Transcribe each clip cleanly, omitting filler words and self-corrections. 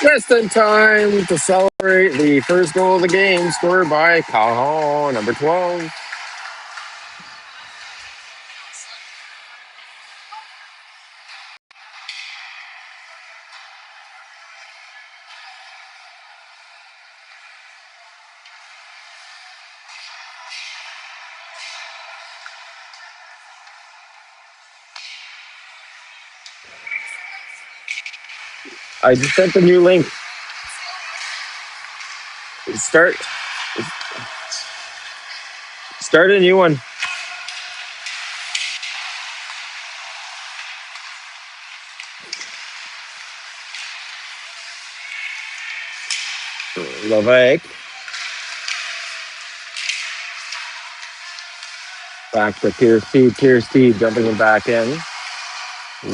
Just in time to celebrate the first goal of the game, scored by Cajon, number 12. I just sent the new link. Start start a new one. Levesque. Back to Pierce T. Pierce T jumping him back in.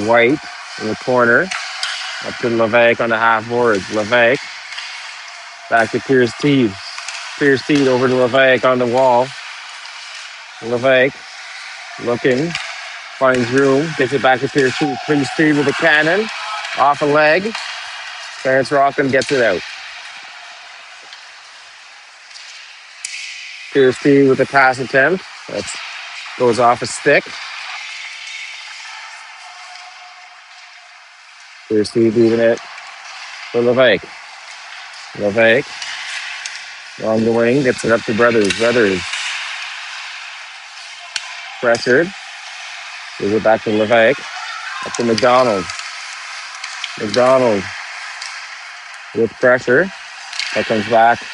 White in the corner. Up to Levesque on the half boards. Levesque. Back to Pierce T. Pierce T over to Levesque on the wall. Levesque looking. Finds room. Gets it back to Pierce T. Pierce T with a cannon. Off a leg. Clarence Rockland gets it out. Pierce T with a pass attempt. That goes off a stick. Pierce T leaving it for Levesque. Levesque along the wing, gets it up to Brothers. Brothers pressured. Gives it back to Levesque. Up to McDonald. McDonald with pressure. That comes back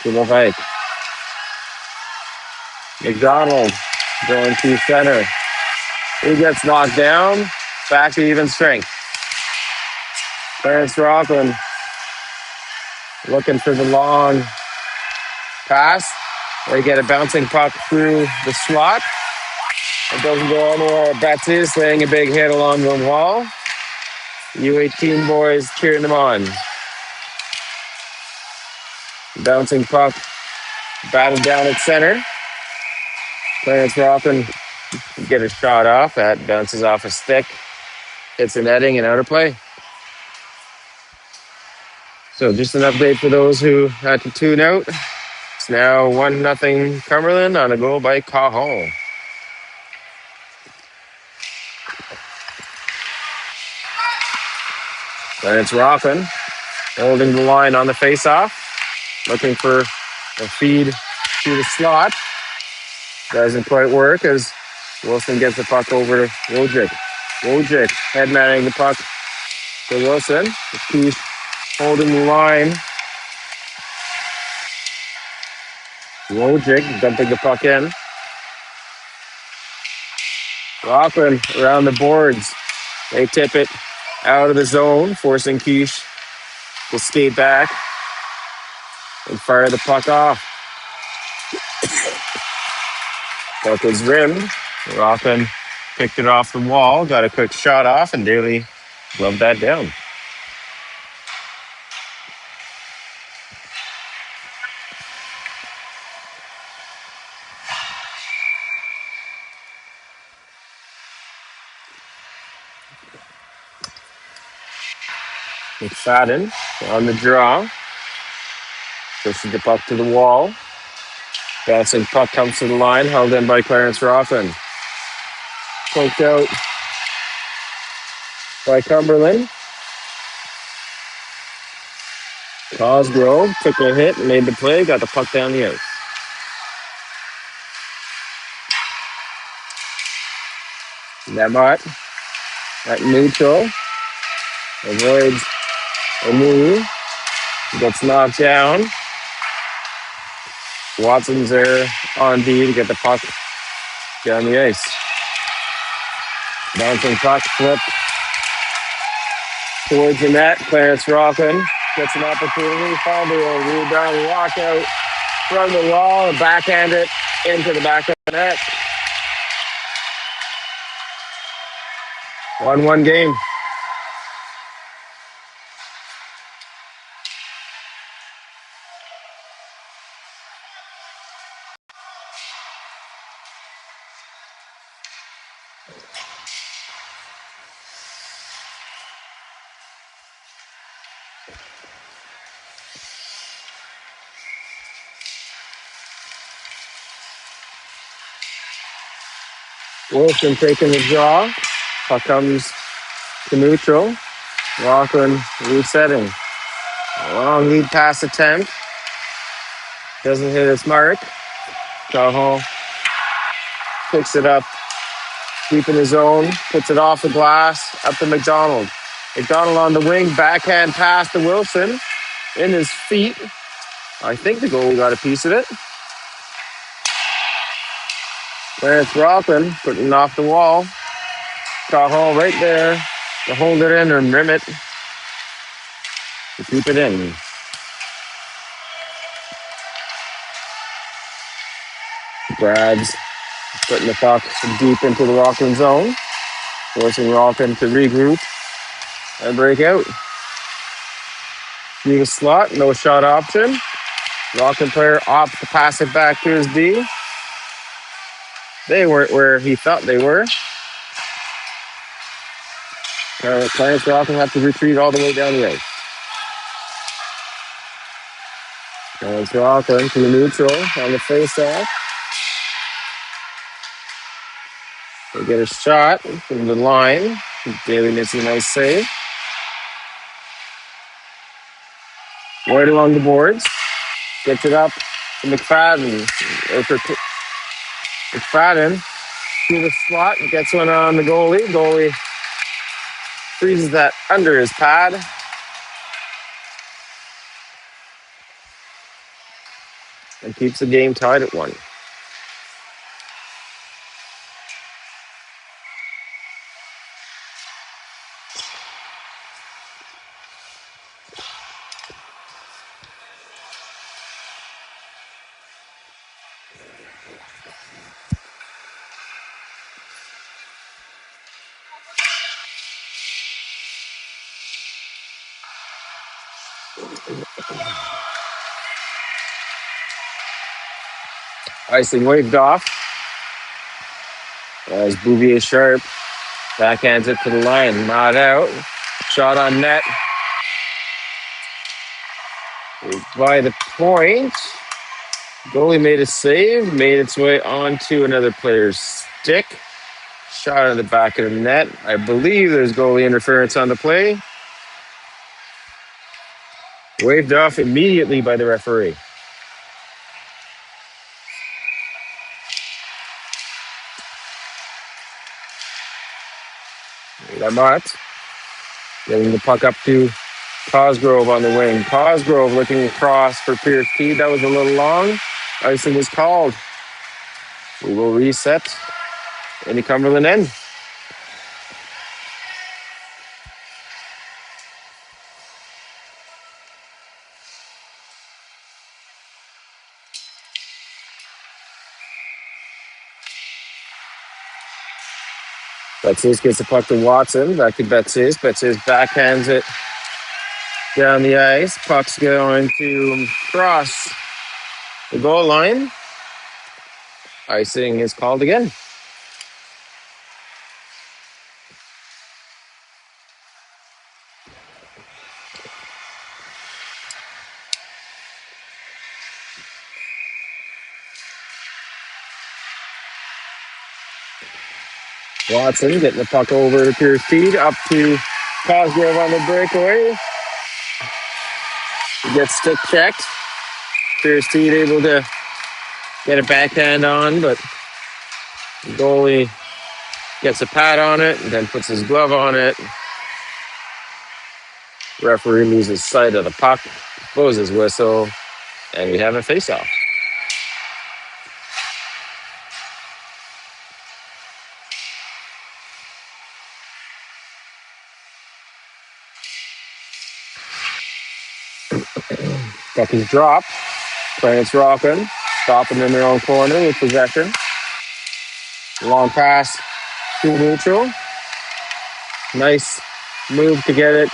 to Levesque. McDonald going to center. He gets knocked down. Back to even strength. Clarence Rockland looking for the long pass. They get a bouncing puck through the slot. It doesn't go anywhere. Betsy laying a big hit along the wall. U18 boys cheering them on. Bouncing puck batted down at center. Clarence Rockland get a shot off. That bounces off a stick. Hits the netting and out of play. So just an update for those who had to tune out. It's now 1-0 Cumberland on a goal by Cajon. Clarence Rockland holding the line on the faceoff. Looking for a feed to the slot. Doesn't quite work as Wilson gets the puck over to Wojcik. Wojcik headmanning the puck to Wilson. Keith holding the line. Wojcik dumping the puck in. Rockland around the boards. They tip it out of the zone, forcing Quiche to skate back and fire the puck off. Puck was rimmed. Rockland picked it off the wall, got a quick shot off, and Daly gloved that down. McFadden on the draw. Pushes the puck to the wall. Bouncing puck comes to the line, held in by Clarence Rockland. Poked out by Cumberland. Cosgrove took a hit, made the play, got the puck down the ice. Nebot at neutral. Avoids a move. Gets knocked down. Watson's there on D to get the puck down the ice. Bouncing puck flipped towards the net. Clarence Rockland gets an opportunity. Found a rebound walkout from the wall and backhand it into the back of the net. 1-1 game. Wilson taking the draw. Puck comes to neutral. Rockland resetting. Long lead pass attempt. Doesn't hit its mark. Cahill picks it up deep in his zone. Puts it off the glass. Up to McDonald. McDonald on the wing. Backhand pass to Wilson. In his feet. I think the goalie got a piece of it. Clarence Rockland putting it off the wall. Cahill right there to hold it in and rim it. To keep it in. Brads putting the puck deep into the Rockland zone. Forcing Rockland to regroup and break out. Through the slot, no shot option. Rockland player opts to pass it back to his D. They weren't where he thought they were. Clarence Rockland have to retreat all the way down the ice. Clarence Rockland to the neutral on the face-off. They get a shot from the line. Daly missing a nice save. Right along the boards. Gets it up to McFadden. McFadden through the slot and gets one on the goalie. Goalie freezes that under his pad. And keeps the game tied at 1. Icing waved off as Bouvier Sharp backhands it to the line. Not out. Shot on net. By the point. Goalie made a save. Made its way onto another player's stick. Shot in the back of the net. I believe there's goalie interference on the play. Waved off immediately by the referee. Lamont getting the puck up to Cosgrove on the wing. Cosgrove looking across for Pierce T. That was a little long. Icing was called. We will reset in the Cumberland end. Betsis gets the puck to Watson. Back to Betsis. Betsis backhands it down the ice. Puck's going to cross the goal line. Icing is called again. Watson getting the puck over to Pierce T. Up to Cosgrove on the breakaway. He gets stick checked. Pierce T able to get a backhand on, but the goalie gets a pad on it and then puts his glove on it. Referee loses sight of the puck, blows his whistle, and we have a face-off. Puck is dropped. Clarence Rockland stopping in their own corner with possession. Long pass to neutral. Nice move to get it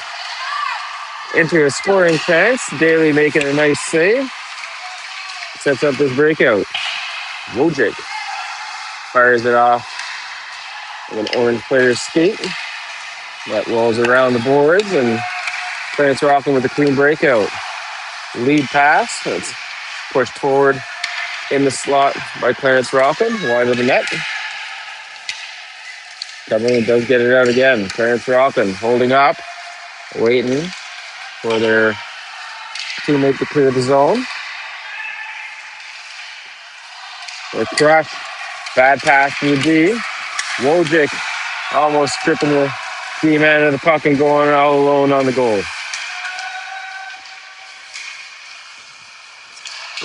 into a scoring chance. Daly making a nice save. Sets up this breakout. Wojcik fires it off An orange player skate that rolls around the boards, and Clarence Rockin with a clean breakout. Lead pass. It's pushed forward in the slot by Clarence Rockin, wide of the net. Cumberland does get it out again. Clarence Rockin holding up, waiting for their teammate to clear the zone. With Crush, bad pass to the D. Wojcik almost stripping the D man of the puck and going all alone on the goal.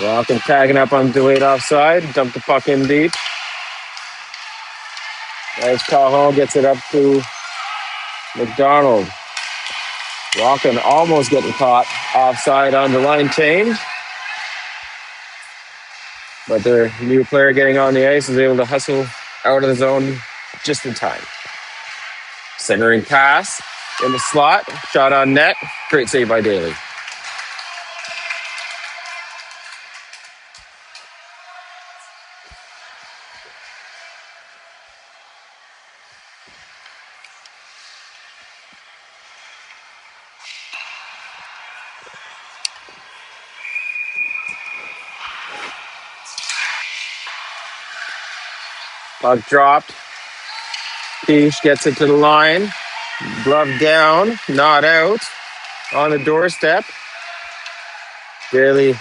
Rockin tagging up on delayed offside, dumped the puck in deep. As Cahill gets it up to McDonald. Rockin almost getting caught offside on the line change. But their new player getting on the ice is able to hustle out of the zone just in time. Centering pass in the slot, shot on net. Great save by Daly. Puck dropped. Keish gets it to the line. Glove down, not out. On the doorstep. Daly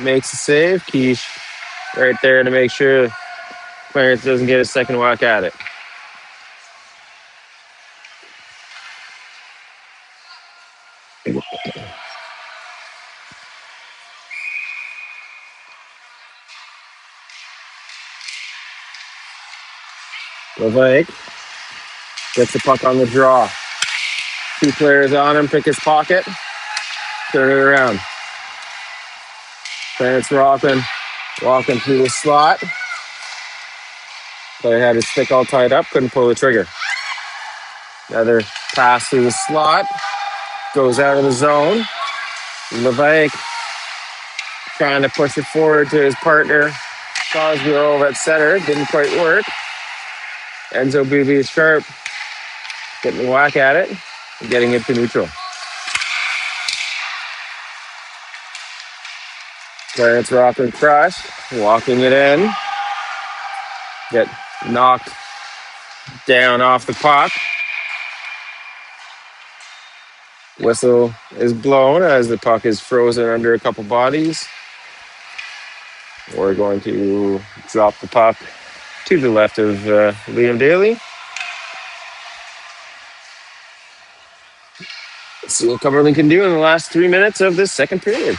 makes a save. Keish right there to make sure Clarence doesn't get a second whack at it. Levesque gets the puck on the draw. Two players on him, pick his pocket, turn it around. Clarence Rockin walking through the slot. Player had his stick all tied up, couldn't pull the trigger. Another pass through the slot, goes out of the zone. Levesque trying to push it forward to his partner. Cosgrove at center, didn't quite work. Enzo BB Sharp getting a whack at it and getting it to neutral. Clarence Rockin crush, walking it in. Get knocked down off the puck. Whistle is blown as the puck is frozen under a couple bodies. We're going to drop the puck to the left of Liam Daly. Let's see what Cumberland can do in the last 3 minutes of this second period.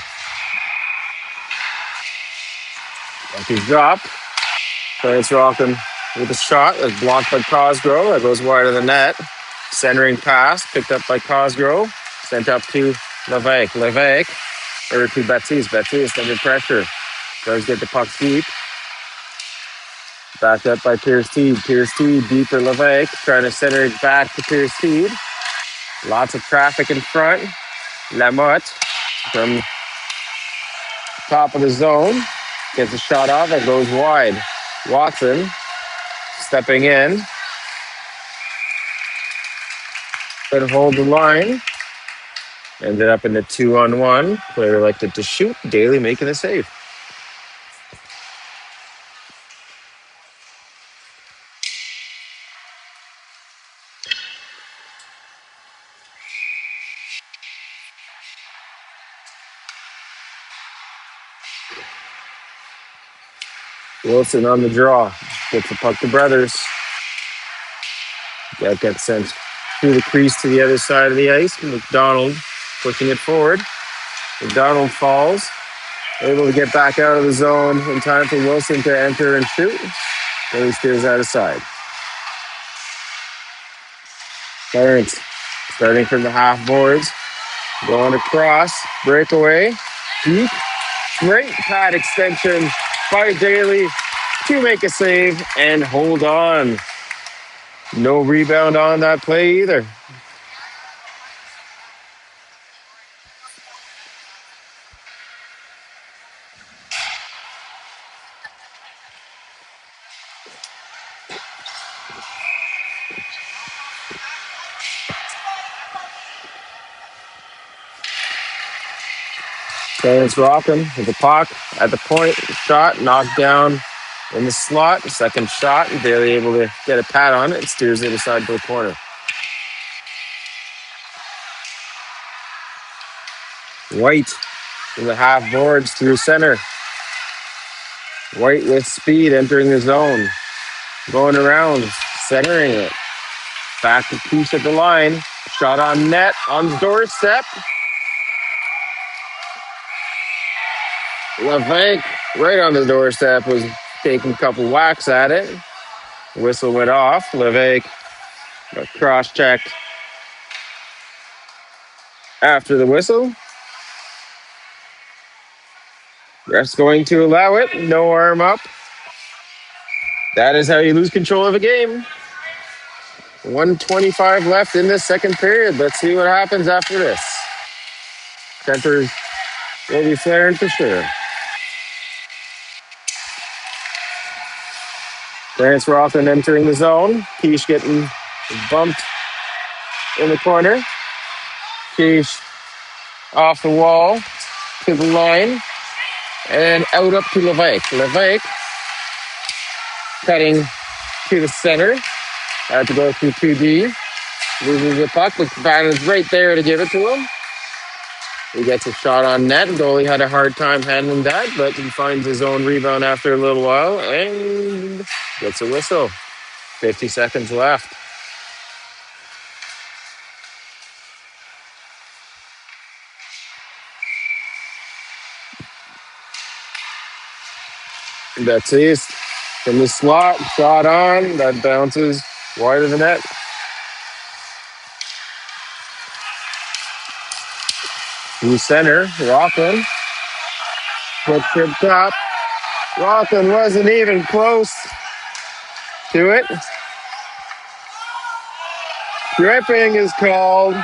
Puck is dropped. Clarence Rockin with a shot that's blocked by Cosgrove. That goes wide of the net. Centering pass picked up by Cosgrove. Sent up to Levesque. Levesque, or to Baptiste. Baptiste under pressure. Does get the puck deep. Backed up by Pierce Teed. Pierce Teed deep for Levesque. Trying to center it back to Pierce Teed. Lots of traffic in front. Lamotte from top of the zone. Gets a shot off. It goes wide. Watson stepping in. Could hold the line. Ended up in the 2-on-1. Player elected to shoot. Daly making the save. Wilson on the draw. Gets the puck to Brothers. That gets sent through the crease to the other side of the ice. McDonald pushing it forward. McDonald falls. Able to get back out of the zone in time for Wilson to enter and shoot. Then he steers out of side. Clarence starting from the half boards. Going across. Breakaway. Deep. Great pad extension by Daly to make a save and hold on. No rebound on that play either. Clarence rocking with the puck at the point. Shot knocked down in the slot. Second shot, barely able to get a pat on it. Steers it aside to the corner. White in the half boards through center. White with speed entering the zone. Going around, centering it. Back to Peace at the line. Shot on net, on the doorstep. LeVank right on the doorstep was taking a couple whacks at it. Whistle went off. LeVank got cross-checked after the whistle. Ref's going to allow it. No arm up. That is how you lose control of a game. 1:25 left in this second period. Let's see what happens after this. Centers will be flaring for sure. Clarence Rothman entering the zone. Keish getting bumped in the corner. Keish off the wall to the line and out up to LeVank. LeVank cutting to the center. Had to go through 2D. Loses the puck, but Bannon's right there to give it to him. He gets a shot on net. Goalie had a hard time handling that, but he finds his own rebound after a little while and gets a whistle. 50 seconds left. That's East from the slot. Shot on. That bounces wide of the net. Through center. Rockland. Quick trip top. Rockland wasn't even close to it. Tripping is called.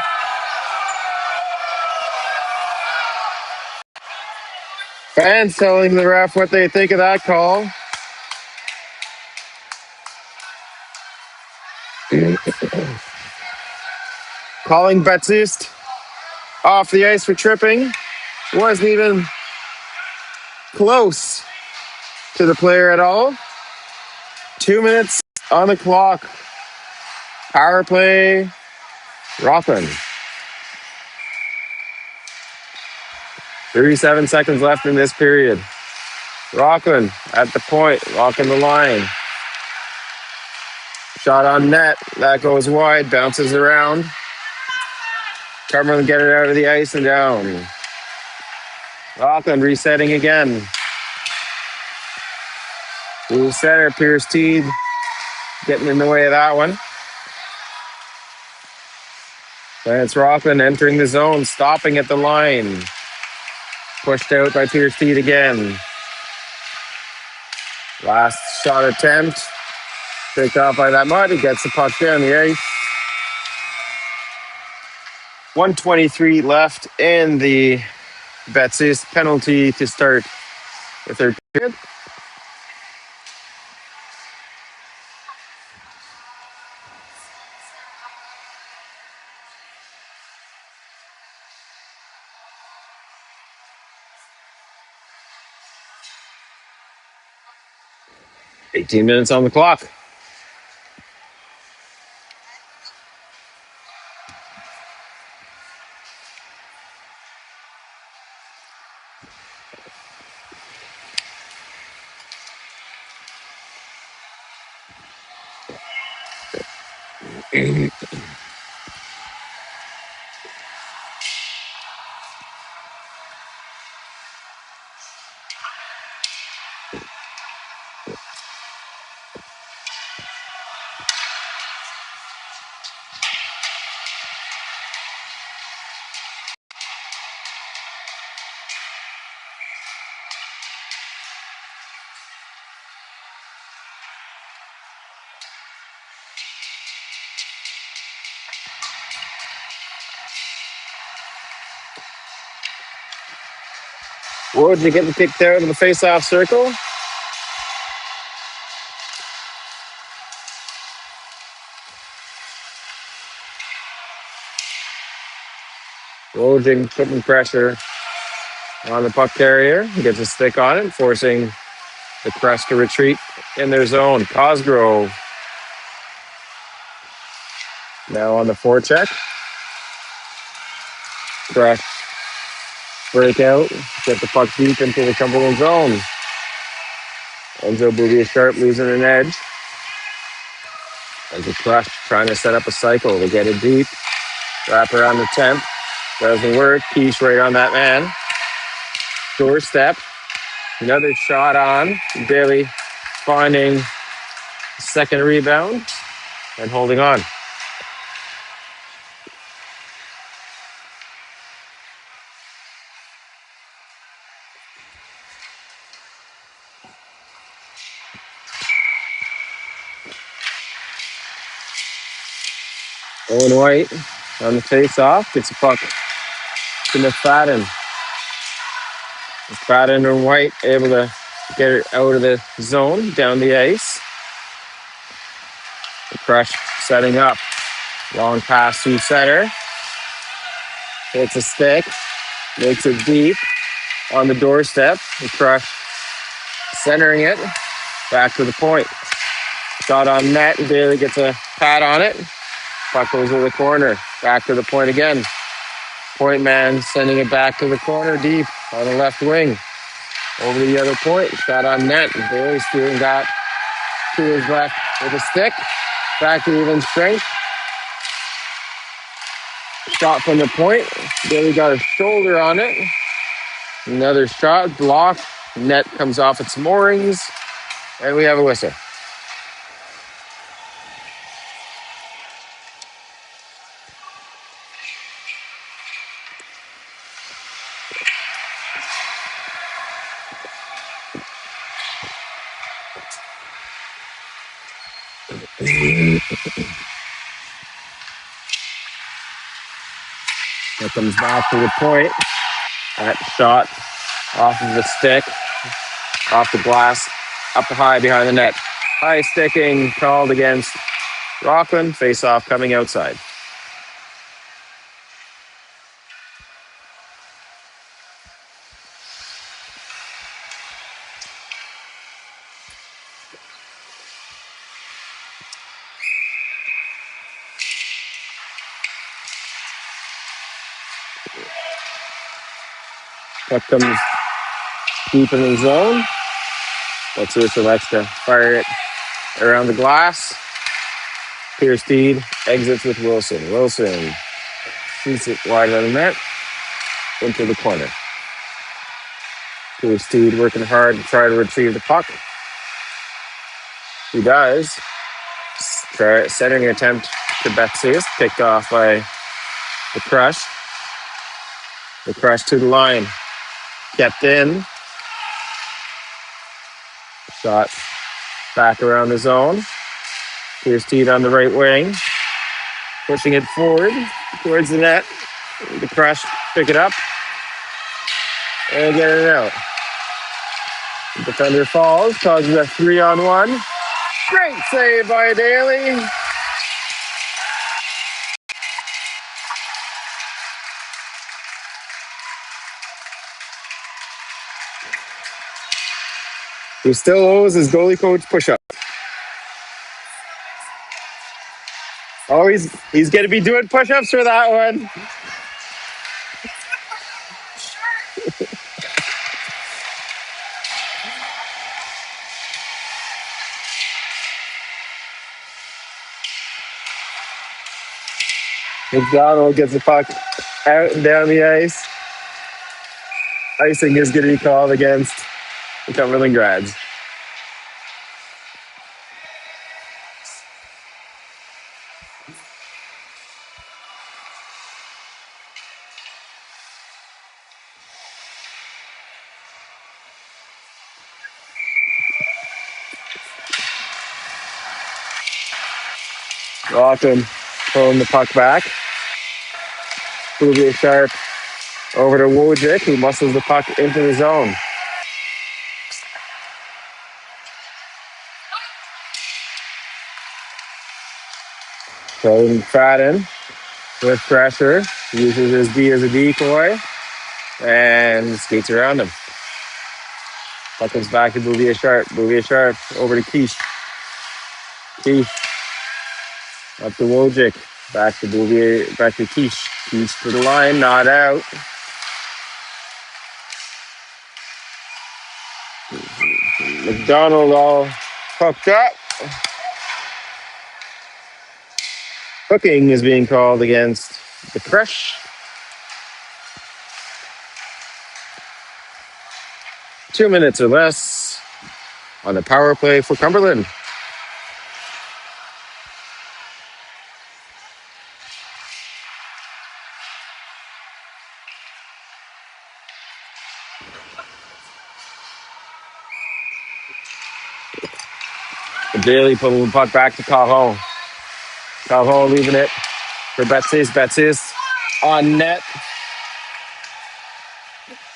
Fans telling the ref what they think of that call. Calling Baptiste off the ice for tripping. Wasn't even close to the player at all. 2 minutes on the clock. Power play. Rockland. 37 seconds left in this period. Rockland at the point. Rocking the line. Shot on net. That goes wide. Bounces around. Cumberland get it out of the ice and down. Rockland resetting again. Through center. Pierce Teed getting in the way of that one. Lance Rockland entering the zone. Stopping at the line. Pushed out by Pierce Teed again. Last shot attempt. Picked off by that mud. He gets the puck down the ice. 1:23 left in the Betsy's penalty to start the third period. $18 minutes on the clock. Woods to get the kick out of the face-off circle. Wojcik putting pressure on the puck carrier. Gets a stick on it, forcing the Crest to retreat in their zone. Cosgrove now on the forecheck. Crest break out, get the puck deep into the Cumberland zone. Enzo Bouvier-Sharp losing an edge. As the Crest trying to set up a cycle to get it deep. Wrap around the 10th. Doesn't work. Quiche right on that man. Doorstep. Another shot on. Bailey finding second rebound and holding on. Owen White on the face-off. Gets a puck to McFadden. McFadden and White able to get it out of the zone, down the ice. The Crush setting up. Long pass through center. Hits a stick. Makes it deep on the doorstep. The Crush centering it. Back to the point. Shot on net. And Bailey gets a pat on it. Puck goes to the corner. Back to the point again. Point man sending it back to the corner deep on the left wing. Over the other point. Shot on net. And Bailey steering that to his left with a stick. Back to even strength. Shot from the point. Bailey got a shoulder on it. Another shot. Blocked. Net comes off its moorings. And we have a whistle. That comes back to the point. That shot off of the stick, off the glass, up high behind the net. High sticking called against Rockland. Face off coming outside. Puck comes deep in the zone. Let's see if he likes to fire it around the glass. Pierce Steed exits with Wilson. Wilson shoots it wide of the net into the corner. Pierce Steed working hard to try to retrieve the puck. He does. Centering attempt to Betzius, picked off by the Crush. The Crush to the line. Kept in. Shot back around the zone. Here's Teed on the right wing. Pushing it forward towards the net. The Crush pick it up. And get it out. The defender falls. Causes a 3-on-1. Great save by Daly. He still owes his goalie coach push-up. Oh, he's going to be doing push-ups for that one. McDonald gets the puck out and down the ice. Icing is going to be called against the Cumberland grads. Lawton pulling the puck back. Bouvier-Sharp over to Wojcik, who muscles the puck into the zone. So McFadden with pressure, uses his D as a decoy. and skates around him. Puck comes back to Bouvier Sharp. Bouvier Sharp over to Keesh. Keesh up to Wojcik. Back to Bouvier. Back to Keesh. Keesh to the line. Not out. McDonald all hooked up. Hooking is being called against the Crush. 2 minutes or less on the power play for Cumberland. Daly pulling the puck back to Cajon. Cajon leaving it for Baptiste. Baptiste on net.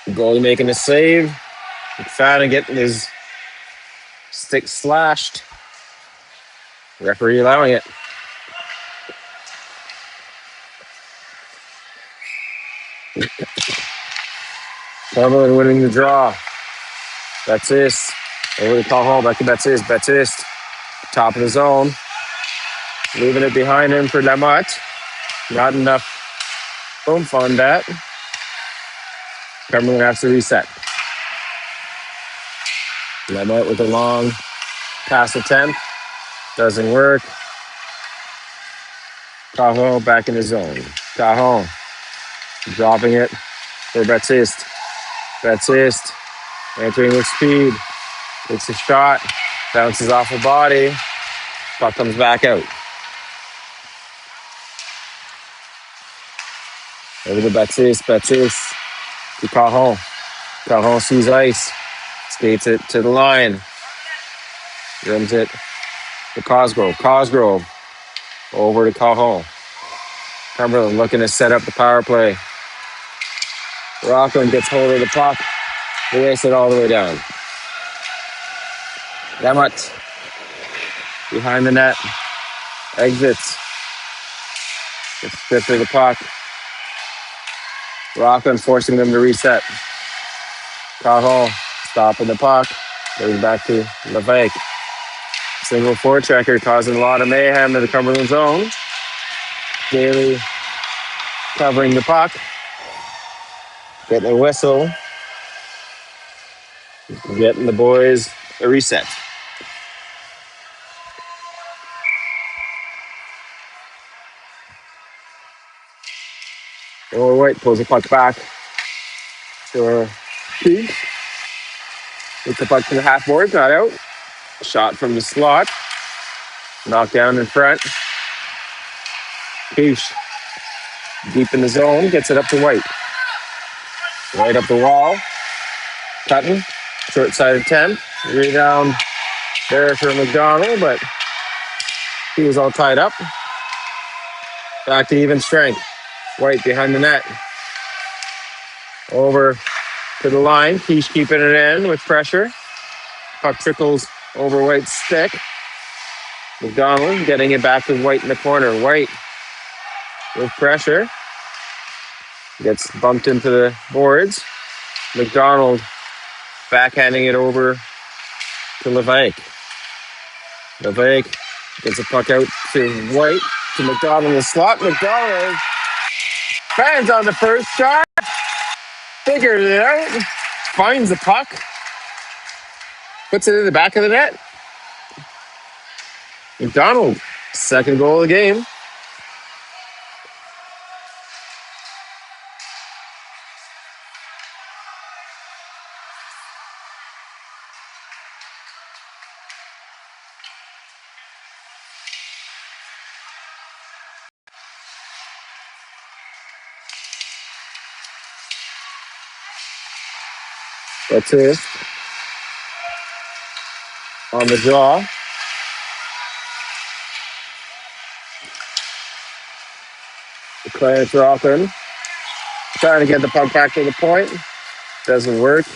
Goalie making a save. McFadden getting his stick slashed. Referee allowing it. Cumberland winning the draw. Baptiste over to Cajon. Back to Baptiste. Baptiste top of the zone. Leaving it behind him for Lamotte. Not enough oomph on that. Cumberland has to reset. Lamotte with a long pass attempt. Doesn't work. Cajon back in his zone. Cajon dropping it for Baptiste. Baptiste entering with speed. Takes a shot. Bounces off the body. Puck comes back out. Over to Baptiste. Baptiste to Cajon. Cajon sees ice. Skates it to the line. Rims it to Cosgrove. Cosgrove over to Cajon. Cumberland looking to set up the power play. Rockland gets hold of the puck. They ice it all the way down. Lamotte behind the net. Exits. Gets stripped of the puck. Rockland forcing them to reset. Cajon stopping the puck. Goes back to Levesque. Single forechecker causing a lot of mayhem in the Cumberland zone. Daly covering the puck. Getting a whistle. Getting the boys a reset. Lower White pulls the puck back to Keith. Gets the puck to the half board, not out. Shot from the slot. Knocked down in front. Keesh deep in the zone, gets it up to White. Right up the wall. Cutting. Short side of 10. Rebound there for McDonald, but he was all tied up. Back to even strength. White behind the net. Over to the line. Keesh keeping it in with pressure. Puck trickles over White's stick. McDonald getting it back to White in the corner. White with pressure. Gets bumped into the boards. McDonald backhanding it over to Levesque. Levesque gets a puck out to White, to McDonald in the slot. McDonald fans on the first shot. Figured it out. Finds the puck. Puts it in the back of the net. McDonald, second goal of the game. That's it. On the draw. Clarence Rockland trying to get the puck back to the point. Doesn't work.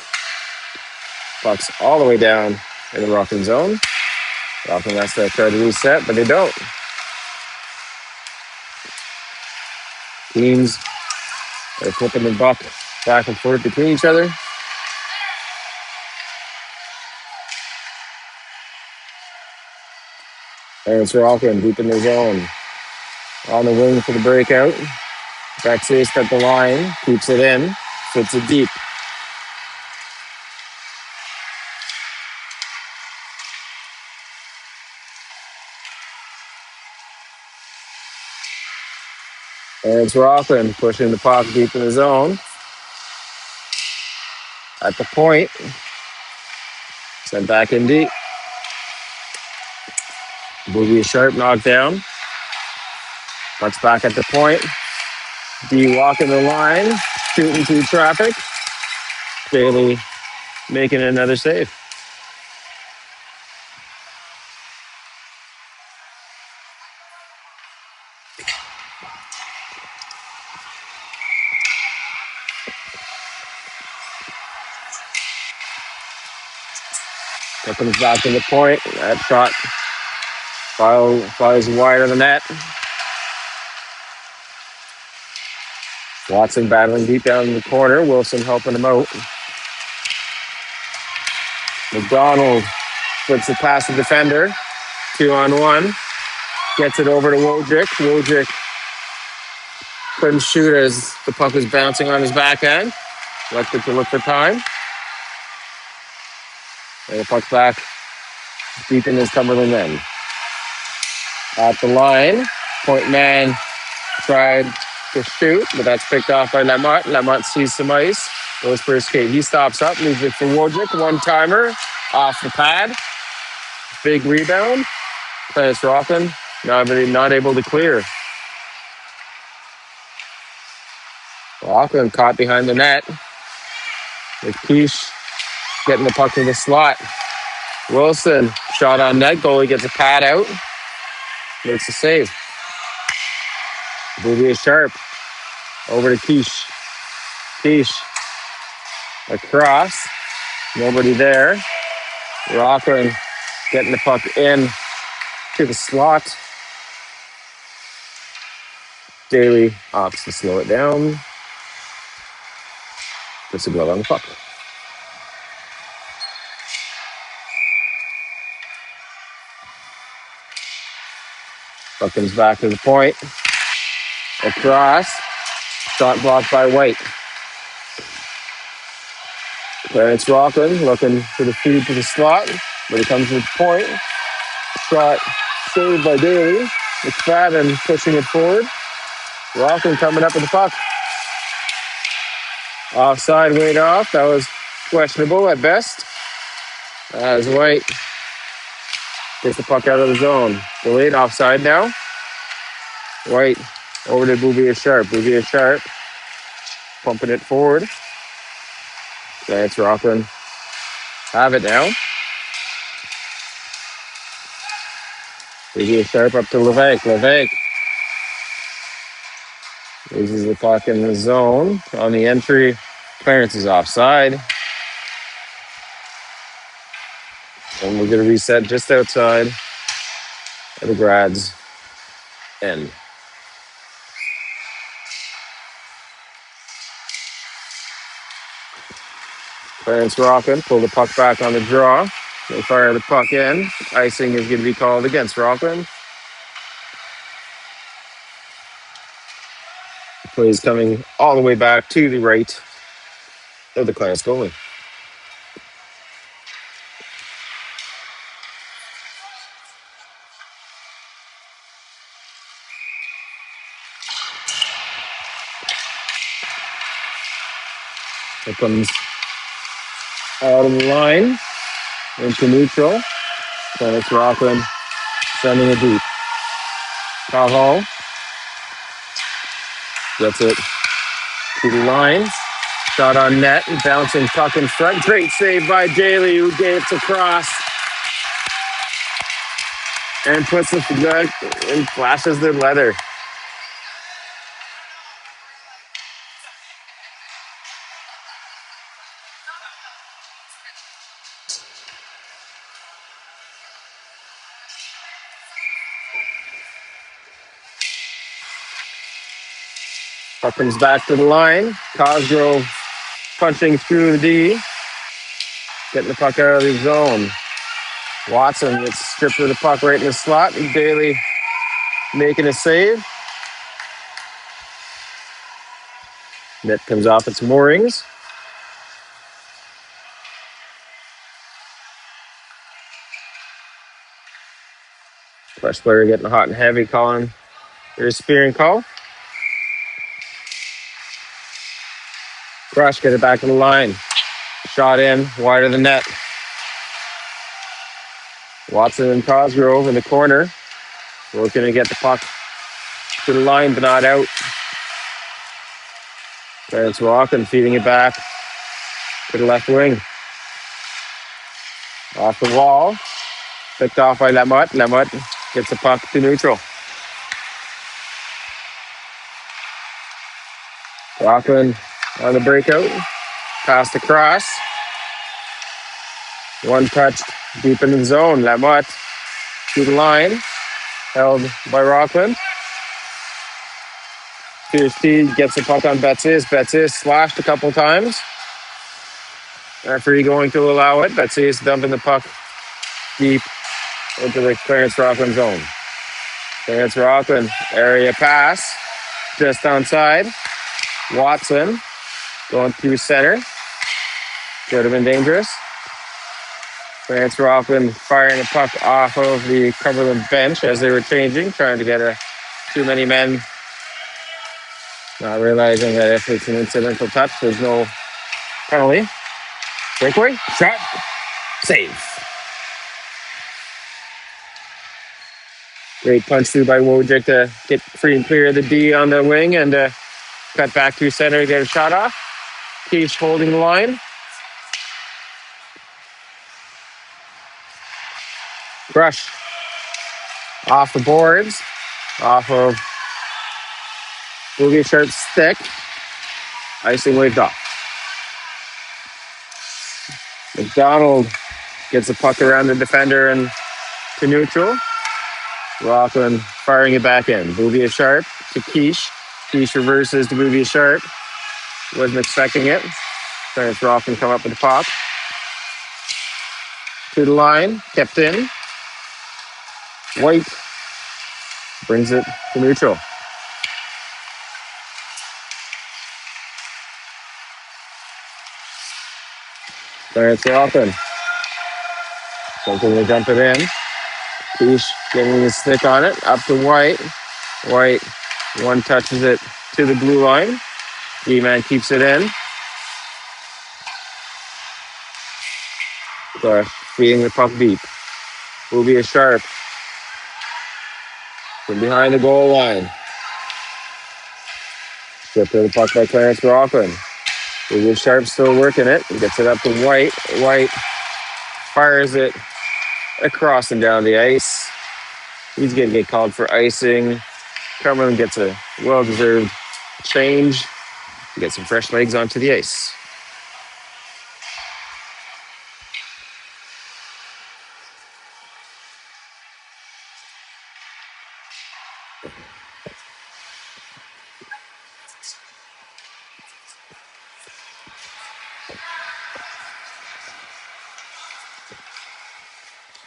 Puck's all the way down in the Rockland zone. Rockland has to try to reset, but they don't. Teams are flipping the puck Back and forth between each other. And it's rocking deep in the zone. On the wing for the breakout. Backspace at the line. Keeps it in. Fits it deep. And it's rocking. Pushing the puck deep in the zone. At the point. Sent back in deep. Booby Sharp knocked down. Puck's back at the point. D walking the line. Shooting through traffic. Bailey making another save. That comes back to the point. That shot flies wide of the net. Watson battling deep down in the corner. Wilson helping him out. McDonald puts it past the defender. 2-on-1. Gets it over to Wojcik. Wojcik couldn't shoot as the puck was bouncing on his back end. Left it to look for time. And the puck's back deep in his Cumberland end. At the line, point man tried to shoot, but that's picked off by Lamont. Lamont sees some ice. Goes for his skate. He stops up, leaves it for Wojcik. One-timer off the pad. Big rebound. It's rocking. Not able to clear. Rockland caught behind the net. With Keish getting the puck to the slot. Wilson shot on net. Goalie gets a pad out. Makes a save. Bouvier Sharp over to Keish. Keish across. Nobody there. Rockland getting the puck in to the slot. Daly opts to slow it down. Puts a glove on the puck. Puck comes back to the point. Across. Shot blocked by White. Clarence Rockland looking for the feed to the slot, but he comes to the point. Shot saved by Daly. McFadden pushing it forward. Rockland coming up with the puck. Offside, weight off. That was questionable at best. As White gets the puck out of the zone. Delayed offside now. White over to Bouvier Sharp. Bouvier Sharp pumping it forward. Lance Rockland have it now. Bouvier Sharp up to Levesque. Levesque loses the puck in the zone. On the entry, Clarence is offside. And we're going to reset just outside of the Grad's end. Clarence Rockland pull the puck back on the draw. They fire the puck in. Icing is going to be called against Rockland. The play is coming all the way back to the right of the Clarence goalie. It comes out of the line into neutral. Clarence Rockland sending it deep. Hall gets it to the line. Shot on net and bouncing puck in front. Great save by Daly, who gets across and puts the gun and flashes the leather. Puck comes back to the line. Cosgrove punching through the D. Getting the puck out of the zone. Watson gets stripped of the puck right in the slot. And Bailey making a save. Net comes off its moorings. Fresh player getting hot and heavy, calling their spearing call. Crush get it back to the line. Shot in, wide of the net. Watson and Cosgrove in the corner. Looking to get the puck to the line, but not out. There's Rocken feeding it back to the left wing. Off the wall. Picked off by Lamotte. Lamotte gets the puck to neutral. Rockland on the breakout. Pass across. One touch deep in the zone. Lamotte to the line. Held by Rockland. Steed gets the puck on Betsis. Betsis slashed a couple times. Referee going to allow it. Betsis dumping the puck deep into the Clarence Rockland zone. Clarence Rockland area pass. Just onside. Watson going through center. Could have been dangerous. Clarence Rockland firing the puck off of the Cumberland bench as they were changing, trying to get too many men. Not realizing that if it's an incidental touch, there's no penalty. Breakaway, shot, save. Great punch through by Wojcik to get free and clear of the D on the wing and cut back through center to get a shot off. Keeps holding the line. Brush off the boards, off of Boogie Sharp's stick. Icing waved off. McDonald gets the puck around the defender and to neutral. Rockland firing it back in. Boogie Sharp to Quiche. Quiche reverses to Boogie Sharp. Wasn't expecting it. Clarence Rockland come up with the pop. To the line, kept in. White brings it to neutral. Clarence Rockland. Something to dump it in. Quiche getting his stick on it. Up to White. White, one touches it to the blue line. D-man keeps it in. So feeding the puck deep. Will be a Sharp. From behind the goal line. Stripped of the puck by Clarence Rockland. Will Sharp still working it. He gets it up to White. White fires it across and down the ice. He's going to get called for icing. Cumberland gets a well-deserved change to get some fresh legs onto the ice.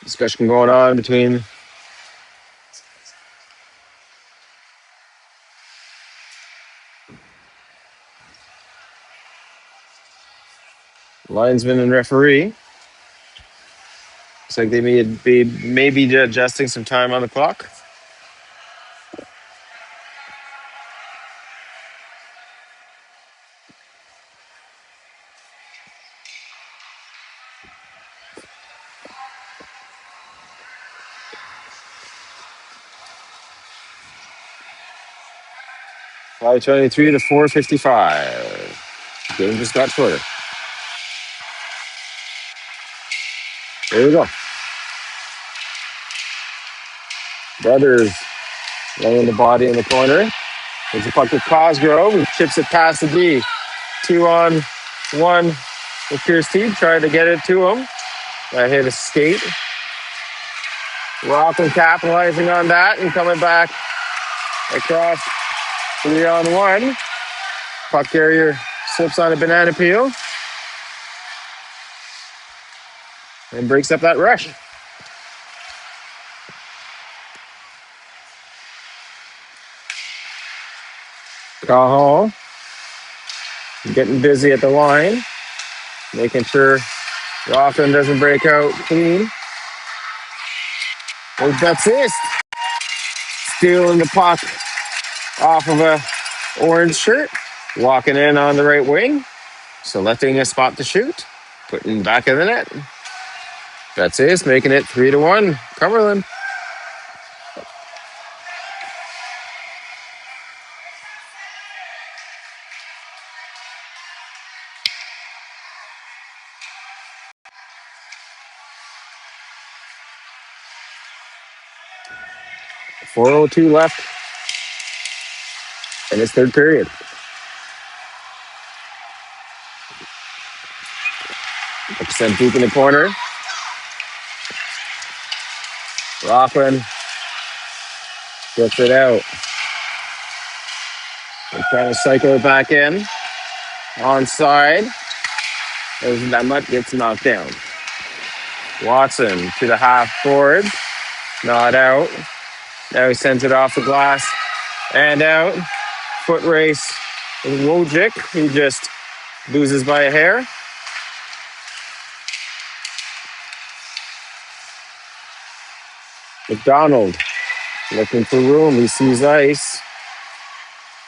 Discussion going on between linesman and referee. Looks like they may be adjusting some time on the clock. .523 to 4:55. Game just got shorter. There we go. Brothers laying the body in the corner. There's a puck to Cosgrove, who chips it past the D. 2-on-1 with Pierce Teague, trying to get it to him. That hit a skate. Rockland capitalizing on that and coming back across 3-on-1. Puck carrier Slips on a banana peel. And breaks up that rush. Cahill getting busy at the line. Making sure Rockland doesn't break out clean. That's it. Stealing the puck off of a orange shirt. Walking in on the right wing. Selecting a spot to shoot. Putting back in the net. That's it. Making it 3-1. Cumberland. .402 left in its third period. Sent deep in the corner. Rockland gets it out. They're trying to cycle it back in. Onside. As that much gets knocked down. Watson to the half board. Not out. Now he sends it off the glass and out. Foot race with Wojcik. He just loses by a hair. McDonald looking for room. He sees ice.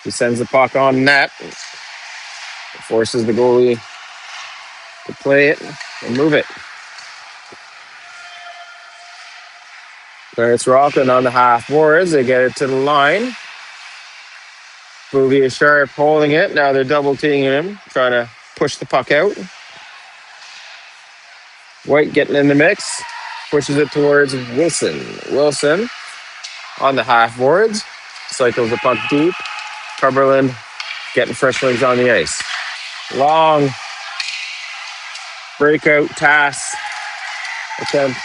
He sends the puck on net. Forces the goalie to play it and move it. Clarence Rockland on the half boards. They get it to the line. Bouvier Sharp holding it. Now they're double teaming him, trying to push the puck out. White getting in the mix. Pushes it towards Wilson. Wilson on the half boards. Cycles the puck deep. Cumberland getting fresh legs on the ice. Long breakout pass attempt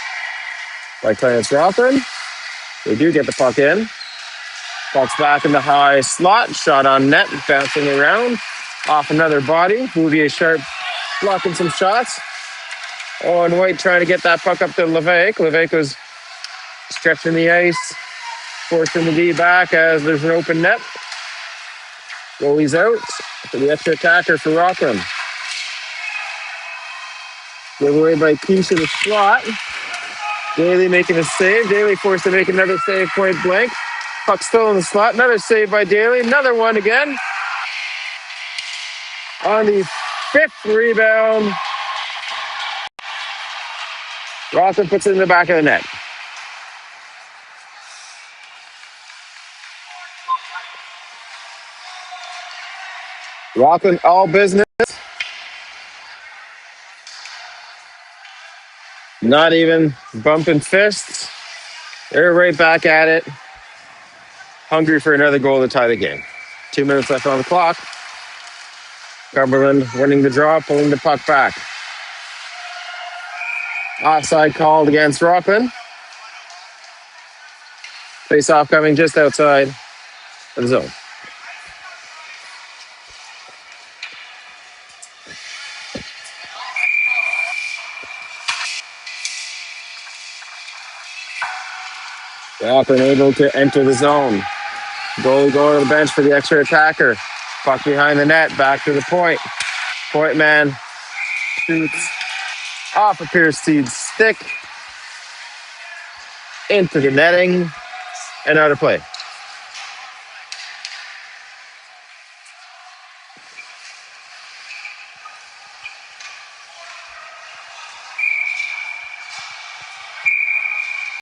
by Clarence Rockland. They do get the puck in. Puck's back in the high slot. Shot on net, bouncing around. Off another body. Bouvier Sharp blocking some shots. Owen White trying to get that puck up to Levesque. Levesque was stretching the ice, forcing the D back as there's an open net. Goalie's out for the extra attacker for Rockland. Giveaway by Keesh in the slot. Daly making a save. Daly forced to make another save point blank. Puck still in the slot. Another save by Daly. Another one again. On the fifth rebound, Rockland puts it in the back of the net. Rockland all business. Not even bumping fists. They're right back at it. Hungry for another goal to tie the game. 2 minutes left on the clock. Cumberland winning the draw, pulling the puck back. Offside called against Rockland. Face-off coming just outside of the zone. Rockland able to enter the zone. Goalie going to the bench for the extra attacker. Puck behind the net, back to the point. Point man shoots off of Pierce Steed's stick into the netting and out of play.